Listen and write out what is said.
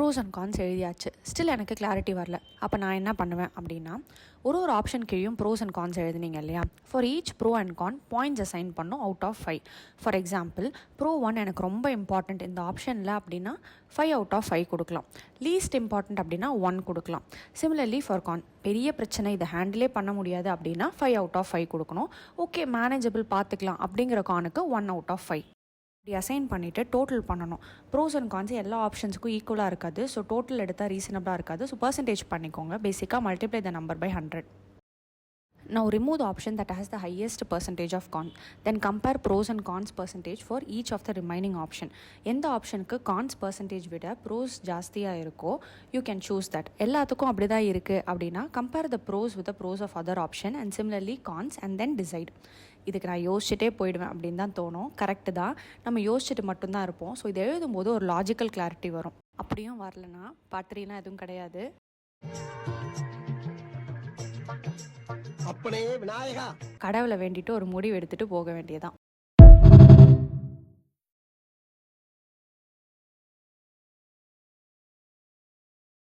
Pros and cons எழுதியாச்சு. Still எனக்கு clarity வரல. அப்போ நான் என்ன பண்ணுவேன் அப்படின்னா, ஒரு ஆப்ஷன் கீழேயும் ப்ரோஸ் அண்ட் கான்ஸ் எழுதுனீங்க இல்லையா, for each pro and con points assign பண்ணும் out of 5. For example, pro 1 எனக்கு ரொம்ப இம்பார்ட்டண்ட் இந்த ஆப்ஷனில் அப்படின்னா 5 அவுட் ஆஃப் 5 கொடுக்கலாம். லீஸ்ட் இம்பார்ட்டண்ட் அப்படின்னா 1 கொடுக்கலாம். சிமிலர்லி ஃபார் கான், பெரிய பிரச்சனை இதை ஹேண்டிலே பண்ண முடியாது அப்படின்னா 5 அவுட் ஆஃப் 5 கொடுக்கணும். ஓகே மேனேஜபிள் பார்த்துக்கலாம் அப்படிங்கிற கானுக்கு 1 அவுட் ஆஃப் 5. இப்படி அசைன் பண்ணிவிட்டு டோட்டல் பண்ணணும். ப்ரோஸ் அண்ட் கான்ஸ் எல்லா ஆப்ஷன்ஸுக்கும் ஈக்குவலாக இருக்காது. ஸோ டோட்டல் எடுத்தால் ரீசனபிளாக இருக்காது. ஸோ பர்சன்டேஜ் பண்ணிக்கோங்க. பேசிக்காக multiply the number by 100. Now remove the option that has the highest percentage of con. Then compare pros and cons percentage for each of the remaining option. எந்த ஆப்ஷனுக்கு cons percentage விட pros ஜாஸ்தியாக இருக்கோ you can choose that. எல்லாத்துக்கும் அப்படி தான் இருக்குது அப்படின்னா compare the pros with the pros of other option and similarly cons and then decide. இதுக்கு நான் யோசிச்சுட்டே போயிடுவேன் அப்படின்னு தான் தோணும். கரெக்டு தான், நம்ம யோசிச்சுட்டு மட்டும்தான் இருப்போம். ஸோ இதை எழுதும்போது ஒரு லாஜிக்கல் கிளாரிட்டி வரும். அப்படியும் வரலனா பாத்திரலாம் எதுவும் கிடையாது. அப்பனே விநாயகா, கடவுளை வேண்டிட்டு ஒரு முடிவு எடுத்துட்டு போக வேண்டியதான்.